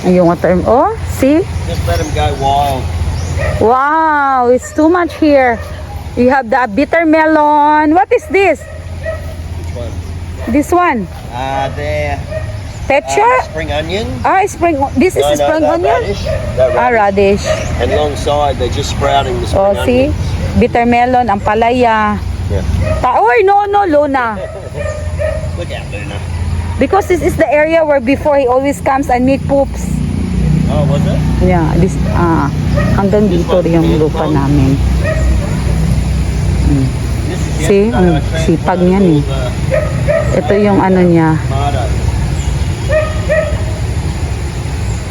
Yung water, oh, see? Just let them go wild. Wow, it's too much here. You have the bitter melon. What is this? Which one? This one? They're Pecha? spring onion. Spring. This is spring they're onion? Radish. They're Radish. radish. And alongside, they're just sprouting the spring Oh, see? onions. Bitter melon, ampalaya. Yeah. No, Luna. Look out, Luna. Because this is the area where before he always comes and make poops. Oh, was it? Yeah, this hanggang dito rin yung lupa namin. This is See, yesterday. ang I sipag transplanted niyan eh. all the Ito yung ano niya, tomatoes.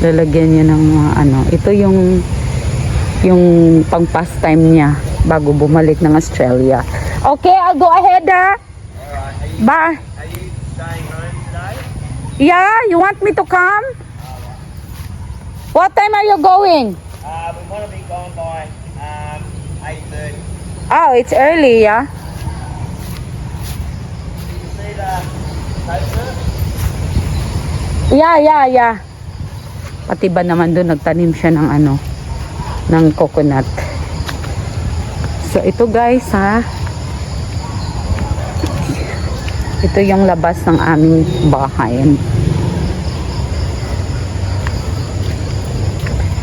lalagyan niya ng mga ano. Ito yung pang pastime niya bago bumalik ng Australia. Okay, I'll go ahead. Bye. Are you staying home today? Yeah, you want me to come? What time are you going? We want to be gone by 8:30. Oh, it's early, yeah. Did you see the coconut? Yeah. Pati ba naman doon nagtanim siya ng ano, ng coconut. So ito guys ha. Ito yung labas ng aming bahay.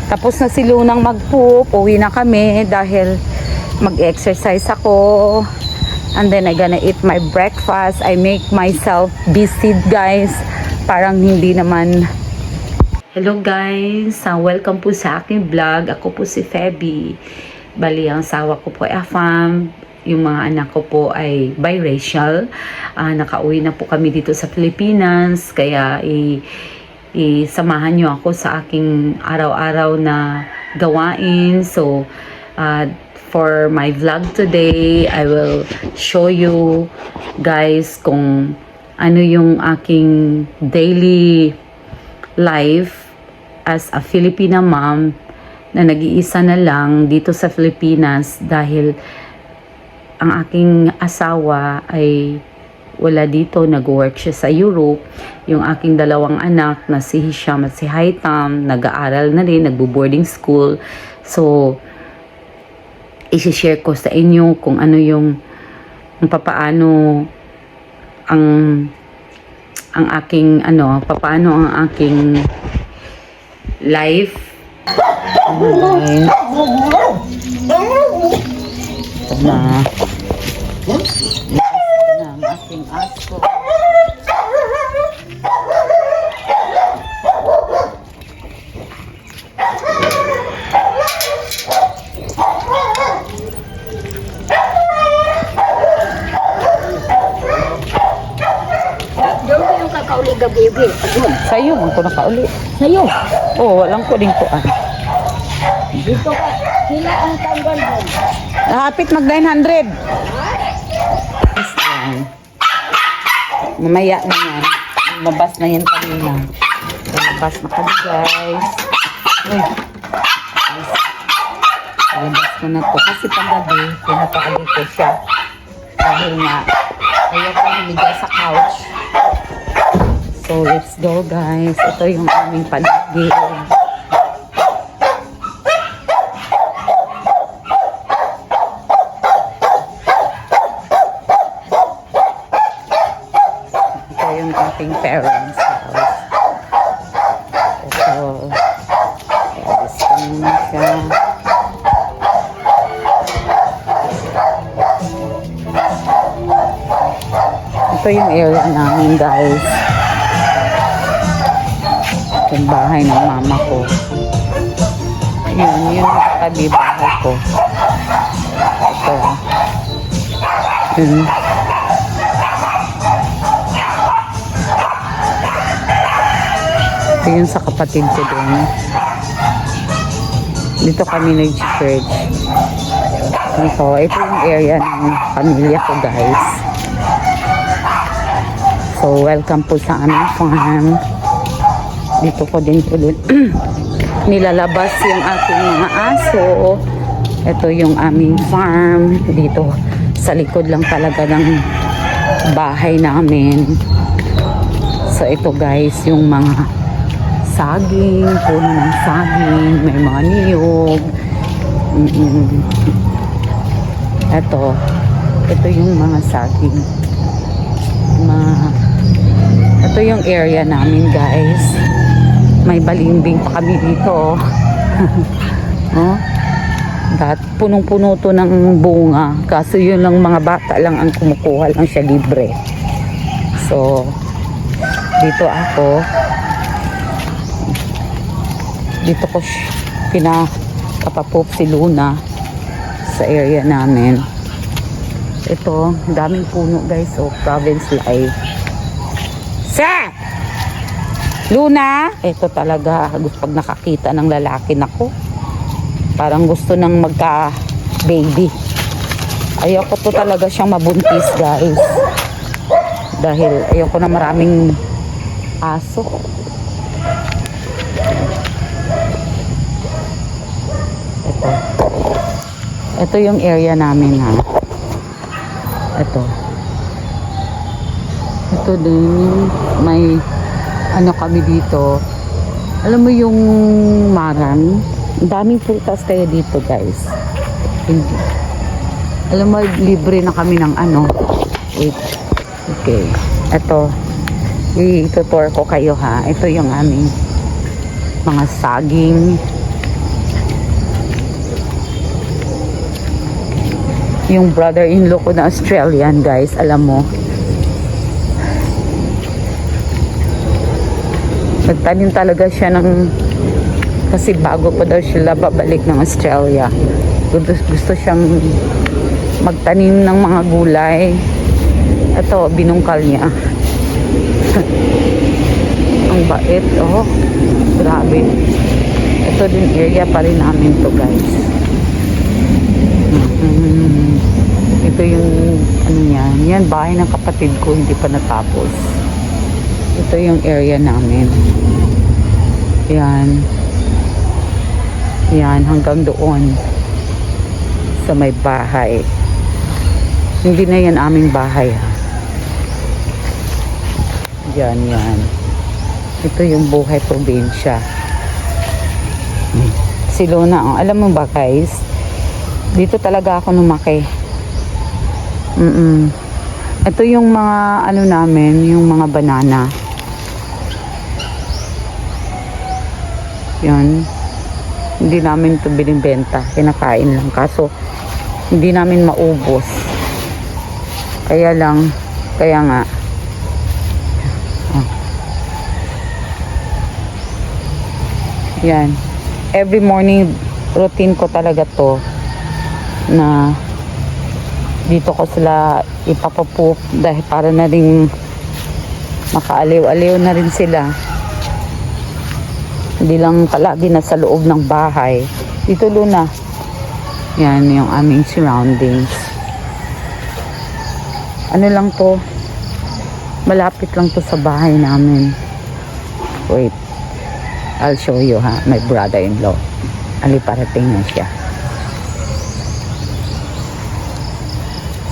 Tapos na si Lunang mag-poop, uwi na kami dahil mag-exercise ako. And then I gonna eat my breakfast. I make myself busy guys. Parang hindi naman. Hello guys, welcome po sa aking vlog. Ako po si Feby. Bali ang asawa ko po ay AFAM. Yung mga anak ko po ay biracial. Nakauwi na po kami dito sa Pilipinas. Kaya isamahan nyo ako sa aking araw-araw na gawain. So, for my vlog today, I will show you guys kung ano yung aking daily life as a Filipina mom na nag-iisa na lang dito sa Pilipinas dahil ang aking asawa ay wala dito, nag-work siya sa Europe. Yung aking dalawang anak na si Hisham at si Haitam, nag-aaral na rin, nagbo-boarding school. So, isi-share ko sa inyo kung ano yung papaano ang aking papaano ang aking life. Ito na. Ang aking aso. Sa'yo, ang ko nakauli. Sa'yo? Oo, walang kuling kuan. Dito ka, sila ang tanggal mo. Hapit mag 900. Mamaya na yan. Mabas na yan kanina. Mabas na kami guys. Uy. Mabas ko na to. Kasi paggabi, pinapaalit ko siya. Dahil nga, ayaw ko humiga sa couch. So, let's go guys. Ito yung aming paligid. Ito yung ating parents house. Ito. Alis ko muna siya. Ito yung area namin guys. Yung bahay ng mama ko. Yun yung tabi bahay ko. Ito. Yun. Ito yun sa kapatid ko doon. Dito kami nag-church. Ito yung area ng pamilya ko guys. So, welcome po sa aming farm. Dito ko din po nilalabas yung aking mga aso. Ito yung aming farm. Dito sa likod lang talaga ng bahay namin. So ito guys yung mga saging, puno ng saging, may mga niyog. Ito yung mga saging. Ito yung area namin, guys. May balimbing pa kami dito. Oh. Punong-puno to ng bunga. Kaso yun lang, mga bata lang ang kumukuha lang siya libre. So, dito ako. Dito ko pinakapapoop si Luna sa area namin. Ito, daming puno, guys. So, province life. Sa! Luna! Ito talaga, pag nakakita ng lalaki nako. Parang gusto nang magka-baby. Ayoko to talaga siyang mabuntis, guys. Dahil ayoko na maraming aso. Ito yung area namin, ha. Ito din, may ano kami dito. Alam mo yung marang? Ang daming prutas kaya dito, guys. Hindi. Alam mo, libre na kami ng ano. Wait. Okay. Ito. I-tutor ko kayo, ha. Ito yung aming mga saging. Yung brother-in-law ko na Australian, guys. Alam mo. Nagtanim talaga siya ng... Kasi bago pa daw sila babalik ng Australia. Gusto siyang magtanim ng mga gulay. Ito, binungkal niya. Ang bait, oh. Grabe. Ito din area pa rin namin to, guys. Ito yung, ano yan. Yan, bahay ng kapatid ko, hindi pa natapos. Ito yung area namin. Yan. Yan, hanggang doon sa may bahay. Hindi na yan aming bahay, ha. Yan. Ito yung buhay probinsya. Si Luna, oh, alam mo ba, guys? Dito talaga ako lumaki. Ito yung mga ano namin, yung mga banana. Yan. Hindi namin ito binibenta. Kinakain lang. Kaso, hindi namin maubos. Kaya nga. Oh. Yan. Every morning, routine ko talaga to na dito ko sila ipapapoop dahil para na rin makaaliw-aliw na rin sila. Hindi lang palagi na sa loob ng bahay. Dito, Luna. Yan yung aming surroundings. Ano lang to? Malapit lang to sa bahay namin. Wait. I'll show you, ha. My brother-in-law. Parating na siya.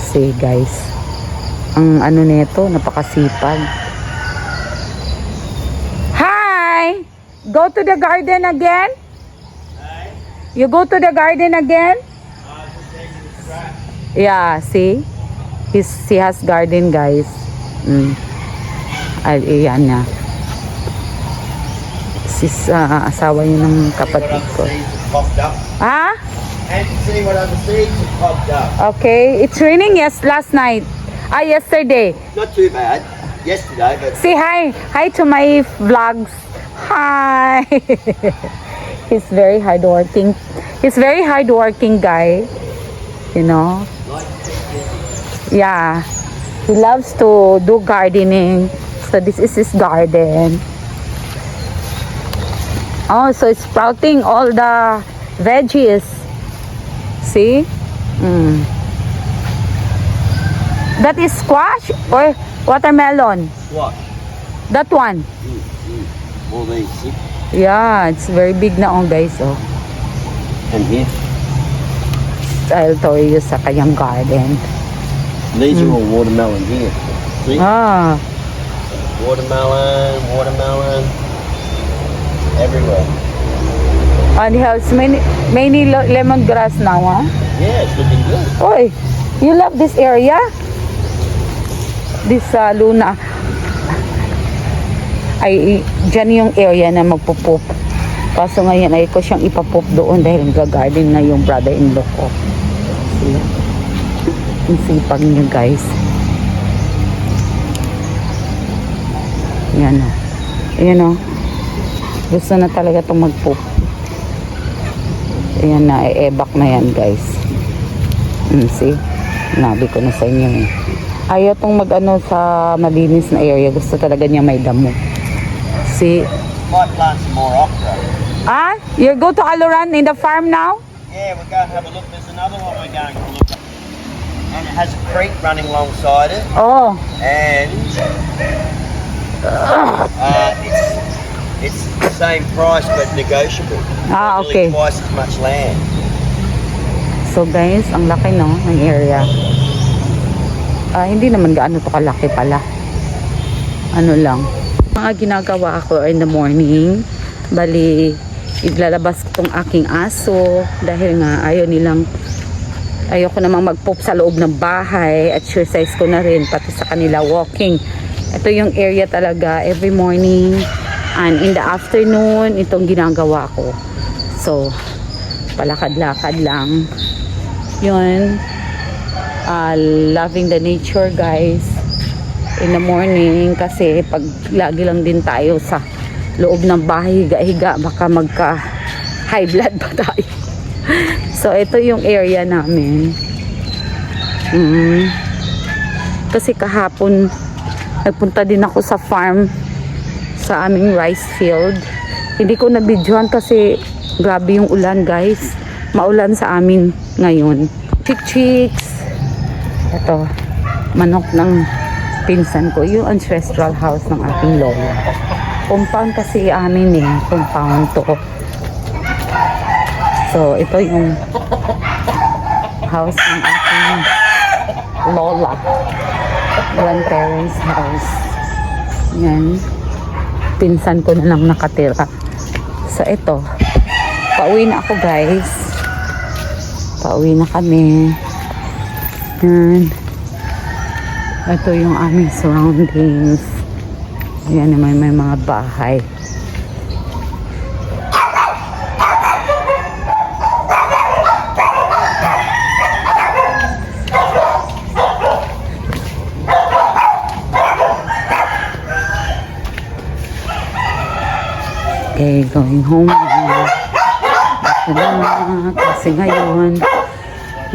See, guys. Ang ano nito, napakasipag. Hi! Go to the garden again? You go to the garden again? Yeah, see? He has garden, guys. Ayan na. Asawa niya ng kapatid ko. Ha? And see what other seeds have popped up. Okay. It's raining, yes, last night. Yesterday. Not too bad. Yesterday, but Say hi. Hi to my vlogs. Hi. He's very hardworking. He's very hardworking guy. You know? Yeah. He loves to do gardening. So this is his garden. Oh, so it's sprouting all the veggies. See? That is squash or watermelon? what? That one. All these. Yeah, it's very big na on, guys. Oh. And here. I'll show you sa kanyang garden. These are all watermelon here. See? Ah, Watermelon. everywhere. And it has many lemongrass now, huh? Yeah, it's looking good. Oy, you love this area? This Luna. Ay, dyan yung area na magpupup. Kaso ngayon ay ko siyang ipapup doon dahil nag-garden na yung brother-in-law ko. See? Ang sipag niya, guys. Yan o. Ayan o. Gusto na talaga itong magpup. Ayan na, e-ebak na yan, guys. See? Nabi ko na sa inyo eh. Ayaw tong mag-ano sa malinis na area. Gusto talaga niya may damo. See? Might plant some more okra. Ah? You go to Aluran in the farm now? Yeah, we'll go and have a look. There's another one we're going to look at. And it has a creek running alongside it. Oh. And it's the same price but negotiable. Ah, Nearly okay. twice as much land. So guys, ang laki no, ng area. Hindi naman gaano to kalaki pala. Ano lang. Mga ginagawa ko in the morning, bali, iglalabas ko tong aking aso dahil nga ayoko namang mag-poop sa loob ng bahay. Exercise ko na rin, pati sa kanila walking. Ito yung area talaga every morning and in the afternoon, itong ginagawa ko. So, palakad-lakad lang. Yun. Loving the nature, guys. In the morning kasi pag lagi lang din tayo sa loob ng bahay higa-higa baka magka high blood pa tayo. So ito yung area namin. Kasi kahapon nagpunta din ako sa farm sa aming rice field. Hindi ko na-videohan kasi grabe yung ulan, guys. Maulan sa amin ngayon. Chicks. Ito, manok ng pinsan ko, yung ancestral house ng aking lola. Compound kasi amin eh, compound to. So, ito yung house ng aking lola. Grandparents' house. Yan. Pinsan ko na lang nakatira. So, ito. Pauwi na ako, guys. Pauwi na kami. Yan. Ito yung aming surroundings. Ayan naman may mga bahay. Okay, going home na. Kasi ngayon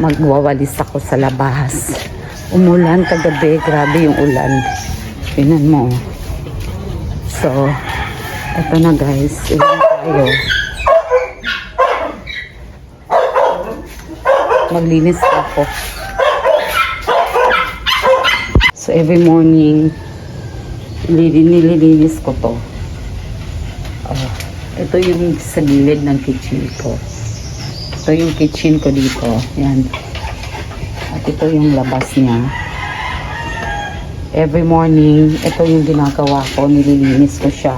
magwawalis ako sa labas. Umulan kagabi, grabe yung ulan. Tingnan mo. So, eto na, guys. Ilan tayo. Maglinis ako. So, every morning, nililinis ko to. Ito yung sa gilid ng kitchen ko. Ito yung kitchen ko dito. Yan. At ito yung labas niya. Every morning, ito yung ginagawa ko. Nililinis ko siya.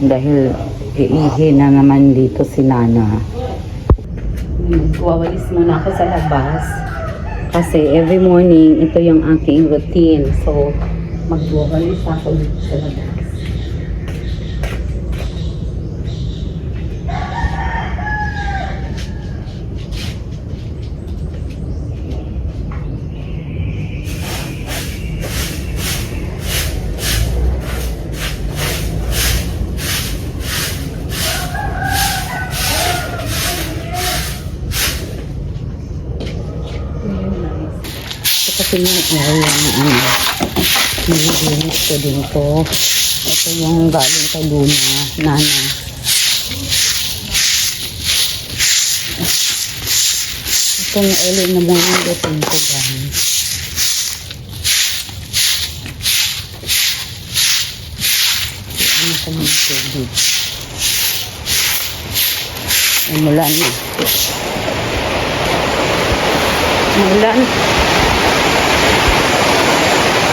Dahil iihi na naman dito si Nana. Wawalis muna ako sa labas. Kasi every morning, ito yung aking routine. So, magwawalis ako dito sa labas. Kasi yung area na nililinis ko dito. Ito yung galing kay Luna, Nana. Ito yung early na morning routine ko, guys. Ano ko ng tubig. Umulan na. Umulan.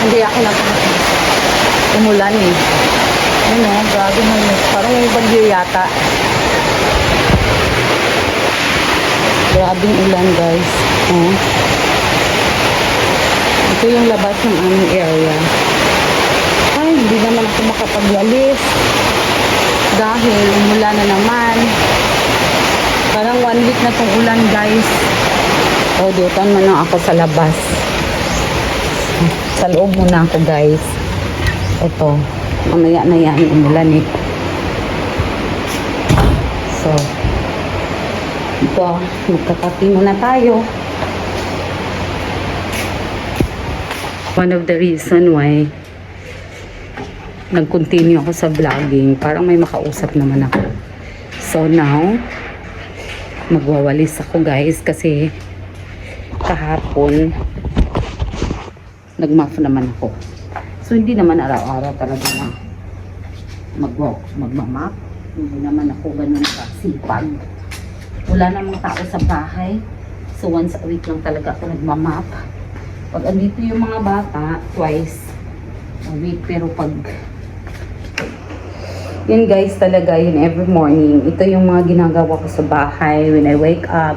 Hindi ako umulan eh. Yun o, grabe mo. Parang may bagyo yata. Grabing ulan guys. Oh. Ito yung labas ng aming area. Ay, hindi naman ako makapagwalis. Dahil umulan na naman. Parang 1 week na itong ulan guys. O, dutan man lang ako sa labas. Sa loob muna ako guys. Ito. Mamaya na yan. Umulan eh. So, ito. Magkakapi muna tayo. One of the reason why nag-continue ako sa vlogging, parang may makausap naman ako. So now, magwawalis ako guys kasi kahapon nag-muff naman ako. So hindi naman araw-araw talaga na magmamap. Hindi naman ako ganun kasipag. Wala namang tao sa bahay. So once a week lang talaga ako nagmamap. Pag andito yung mga bata, twice a week. Pero pag yun guys talaga, yun every morning. Ito yung mga ginagawa ko sa bahay. When I wake up,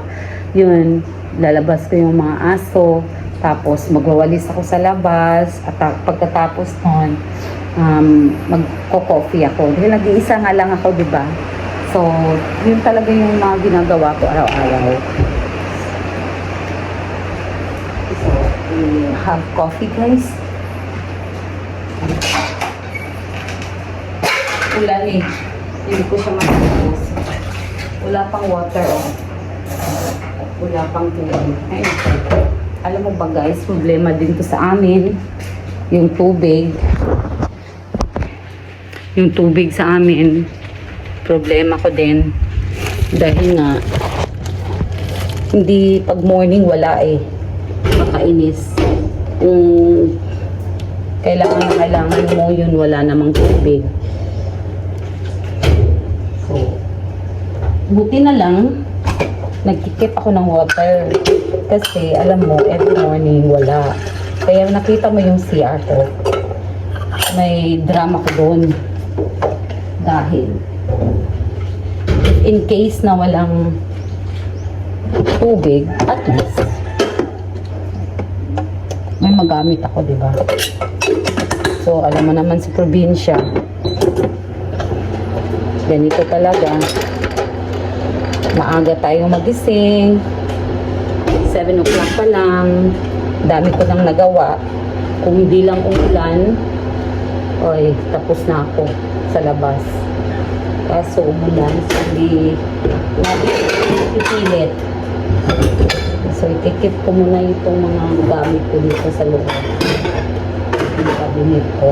yun, lalabas ko yung mga aso. Tapos magwawalis ako sa labas. At pagkatapos nun, magko-coffee ako. Dahil nag-iisa nga lang ako, diba? So, yun talaga yung mga ginagawa ko araw-araw. So, we have coffee guys. Ulan eh. Hindi ko siya matapos. Wala pang water oh. Wala pang tubig. Ayun. Alam mo ba guys, problema din to sa amin. Yung tubig. Yung tubig sa amin. Problema ko din. Dahil nga, hindi pag morning wala eh. Makainis. Kung kailangan mo yun, wala namang tubig. So, buti na lang, nagkikip ako ng water. Kasi, alam mo, every morning, wala. Kaya nakita mo yung CR ko. May drama ko doon. Dahil, in case na walang tubig, at least, may magamit ako, diba? So, alam mo naman sa probinsya, ganito talaga. Maaga tayong magising. 7 o'clock pa lang. Dami ko nang nagawa. Kung hindi lang umulan, oy, tapos na ako sa labas. Kaso umulan, so hindi ipilit. So, itikip ko muna itong mga gamit ko dito sa loob. Yung cabinet ko.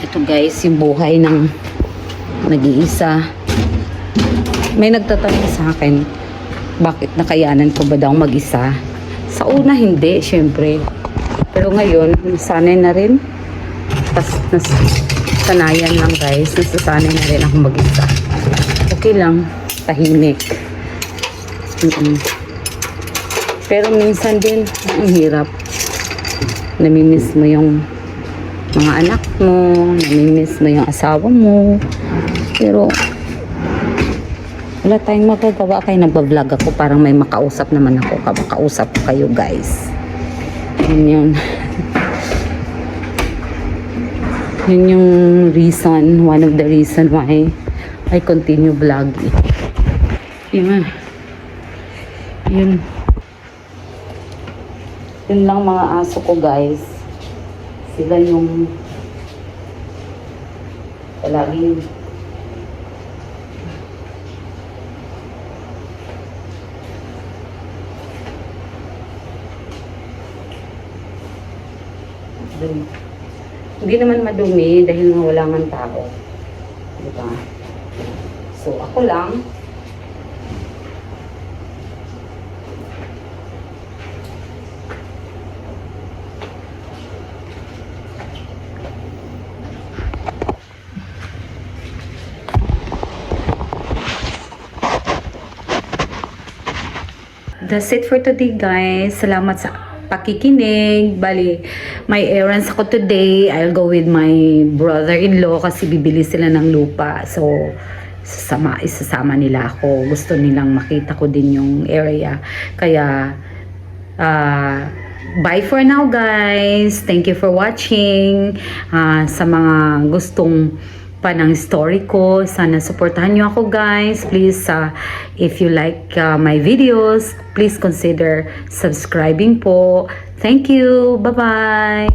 Ito guys, yung buhay ng nag-iisa. May nagtatanong sa akin, bakit nakayanan ko ba daw mag-isa? Sa una hindi, syempre. Pero ngayon, nasanay na rin. Sanayan lang guys. Nasasanay na rin ako mag-isa. Okay lang, tahimik. Pero minsan din, ang hirap. Namimiss mo yung mga anak mo, namimiss mo yung asawa mo. Pero, wala tayong magagawa. Kaya nagbablog ako, parang may makausap naman ako. Makausap ko kayo guys. Yun. Yun yung reason, one of the reason why I continue vlogging. Yun. Yun lang mga aso ko guys. Sila yung palaging hindi naman madumi dahil nga wala nga tao. Diba? So, ako lang. That's it for today guys. Salamat sa pakikinig. Bali, may errands ako today. I'll go with my brother-in-law kasi bibili sila ng lupa. So, isasama nila ako. Gusto nilang makita ko din yung area. Kaya, bye for now, guys. Thank you for watching. Sa mga gustong pa ng story ko, sana supportahan nyo ako, guys. Please, if you like my videos, please consider subscribing po. Thank you. Bye-bye.